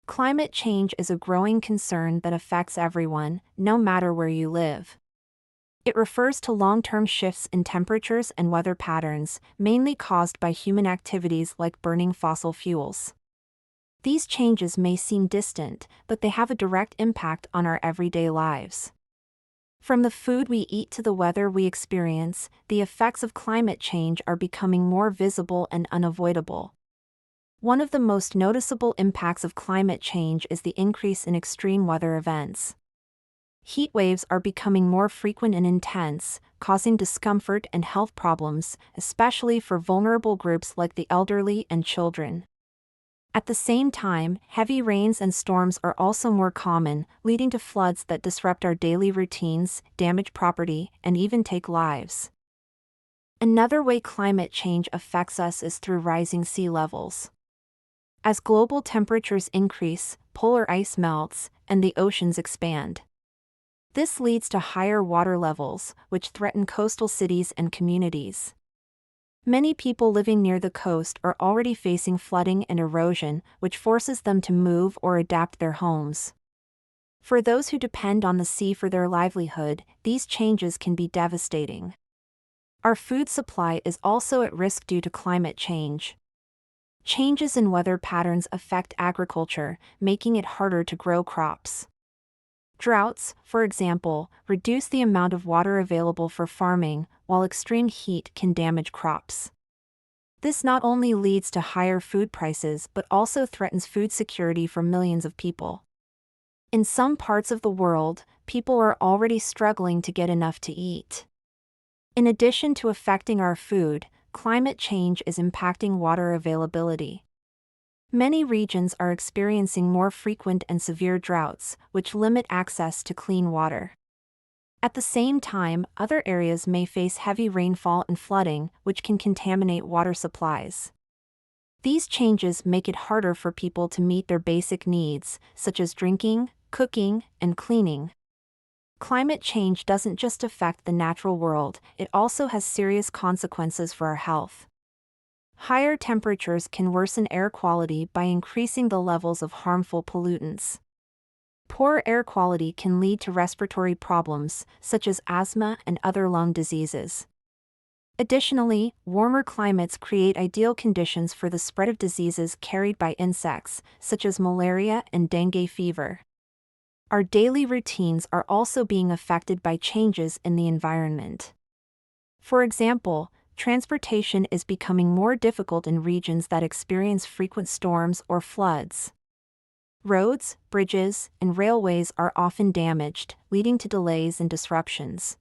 Climate change is a growing concern that affects everyone, no matter where you live. It refers to long-term shifts in temperatures and weather patterns, mainly caused by human activities like burning fossil fuels. These changes may seem distant, but they have a direct impact on our everyday lives. From the food we eat to the weather we experience, the effects of climate change are becoming more visible and unavoidable. One of the most noticeable impacts of climate change is the increase in extreme weather events. Heat waves are becoming more frequent and intense, causing discomfort and health problems, especially for vulnerable groups like the elderly and children. At the same time, heavy rains and storms are also more common, leading to floods that disrupt our daily routines, damage property, and even take lives. Another way climate change affects us is through rising sea levels. As global temperatures increase, polar ice melts, and the oceans expand. This leads to higher water levels, which threaten coastal cities and communities. Many people living near the coast are already facing flooding and erosion, which forces them to move or adapt their homes. For those who depend on the sea for their livelihood, these changes can be devastating. Our food supply is also at risk due to climate change. Changes in weather patterns affect agriculture, making it harder to grow crops. Droughts, for example, reduce the amount of water available for farming, while extreme heat can damage crops. This not only leads to higher food prices but also threatens food security for millions of people. In some parts of the world, people are already struggling to get enough to eat. In addition to affecting our food, climate change is impacting water availability. Many regions are experiencing more frequent and severe droughts, which limit access to clean water. At the same time, other areas may face heavy rainfall and flooding, which can contaminate water supplies. These changes make it harder for people to meet their basic needs, such as drinking, cooking, and cleaning. Climate change doesn't just affect the natural world, it also has serious consequences for our health. Higher temperatures can worsen air quality by increasing the levels of harmful pollutants. Poor air quality can lead to respiratory problems, such as asthma and other lung diseases. Additionally, warmer climates create ideal conditions for the spread of diseases carried by insects, such as malaria and dengue fever. Our daily routines are also being affected by changes in the environment. For example, transportation is becoming more difficult in regions that experience frequent storms or floods. Roads, bridges, and railways are often damaged, leading to delays and disruptions.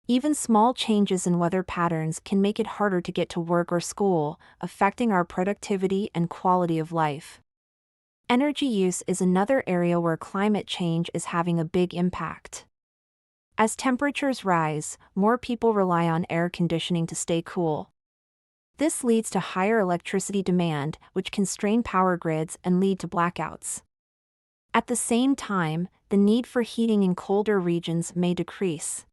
Even small changes in weather patterns can make it harder to get to work or school, affecting our productivity and quality of life. Energy use is another area where climate change is having a big impact. As temperatures rise, more people rely on air conditioning to stay cool. This leads to higher electricity demand, which can strain power grids and lead to blackouts. At the same time, the need for heating in colder regions may decrease.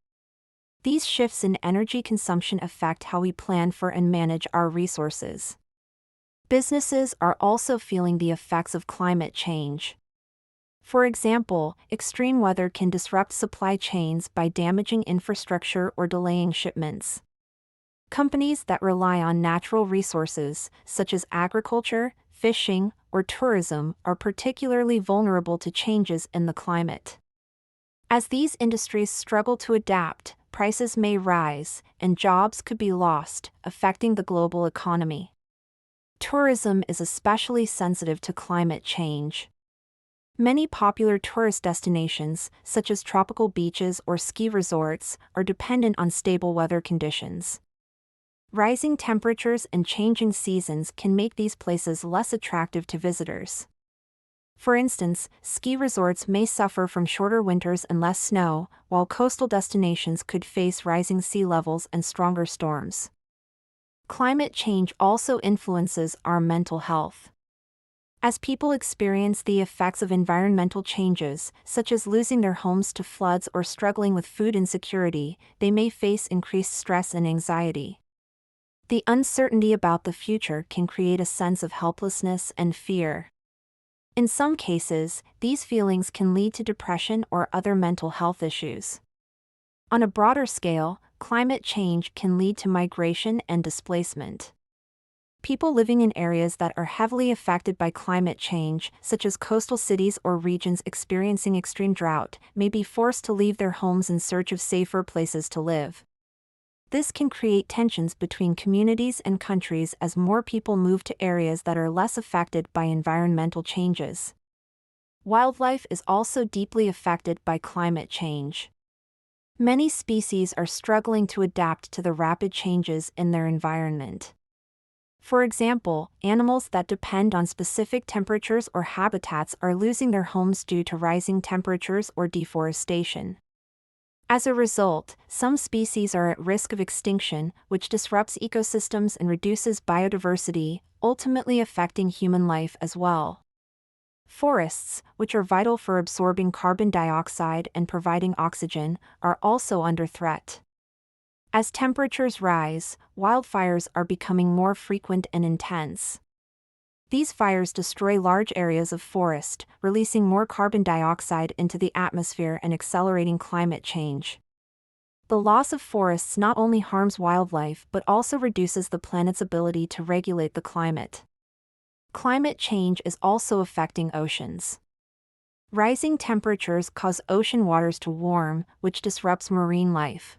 These shifts in energy consumption affect how we plan for and manage our resources. Businesses are also feeling the effects of climate change. For example, extreme weather can disrupt supply chains by damaging infrastructure or delaying shipments. Companies that rely on natural resources, such as agriculture, fishing, or tourism, are particularly vulnerable to changes in the climate. As these industries struggle to adapt, prices may rise, and jobs could be lost, affecting the global economy. Tourism is especially sensitive to climate change. Many popular tourist destinations, such as tropical beaches or ski resorts, are dependent on stable weather conditions. Rising temperatures and changing seasons can make these places less attractive to visitors. For instance, ski resorts may suffer from shorter winters and less snow, while coastal destinations could face rising sea levels and stronger storms. Climate change also influences our mental health. As people experience the effects of environmental changes, such as losing their homes to floods or struggling with food insecurity, they may face increased stress and anxiety. The uncertainty about the future can create a sense of helplessness and fear. In some cases, these feelings can lead to depression or other mental health issues. On a broader scale, climate change can lead to migration and displacement. People living in areas that are heavily affected by climate change, such as coastal cities or regions experiencing extreme drought, may be forced to leave their homes in search of safer places to live. This can create tensions between communities and countries as more people move to areas that are less affected by environmental changes. Wildlife is also deeply affected by climate change. Many species are struggling to adapt to the rapid changes in their environment. For example, animals that depend on specific temperatures or habitats are losing their homes due to rising temperatures or deforestation. As a result, some species are at risk of extinction, which disrupts ecosystems and reduces biodiversity, ultimately affecting human life as well. Forests, which are vital for absorbing carbon dioxide and providing oxygen, are also under threat. As temperatures rise, wildfires are becoming more frequent and intense. These fires destroy large areas of forest, releasing more carbon dioxide into the atmosphere and accelerating climate change. The loss of forests not only harms wildlife but also reduces the planet's ability to regulate the climate. Climate change is also affecting oceans. Rising temperatures cause ocean waters to warm, which disrupts marine life.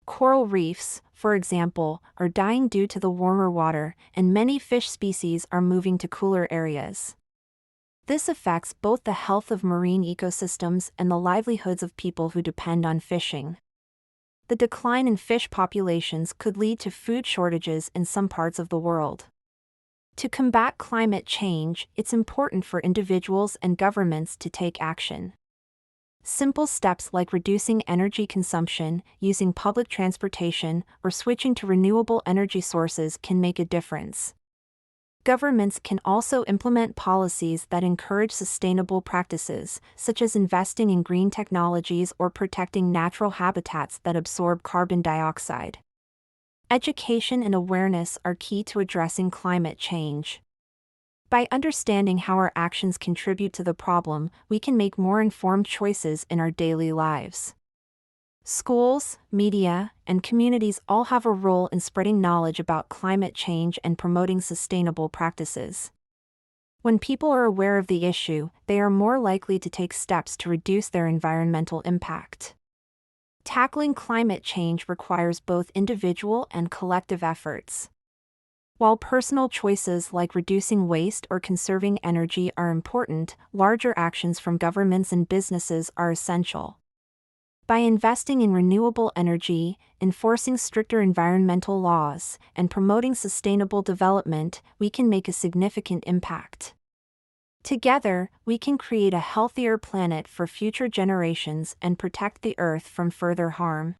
Coral reefs, for example, are dying due to the warmer water, and many fish species are moving to cooler areas. This affects both the health of marine ecosystems and the livelihoods of people who depend on fishing. The decline in fish populations could lead to food shortages in some parts of the world. To combat climate change, it's important for individuals and governments to take action. Simple steps like reducing energy consumption, using public transportation, or switching to renewable energy sources can make a difference. Governments can also implement policies that encourage sustainable practices, such as investing in green technologies or protecting natural habitats that absorb carbon dioxide. Education and awareness are key to addressing climate change. By understanding how our actions contribute to the problem, we can make more informed choices in our daily lives. Schools, media, and communities all have a role in spreading knowledge about climate change and promoting sustainable practices. When people are aware of the issue, they are more likely to take steps to reduce their environmental impact. Tackling climate change requires both individual and collective efforts. While personal choices like reducing waste or conserving energy are important, larger actions from governments and businesses are essential. By investing in renewable energy, enforcing stricter environmental laws, and promoting sustainable development, we can make a significant impact. Together, we can create a healthier planet for future generations and protect the Earth from further harm.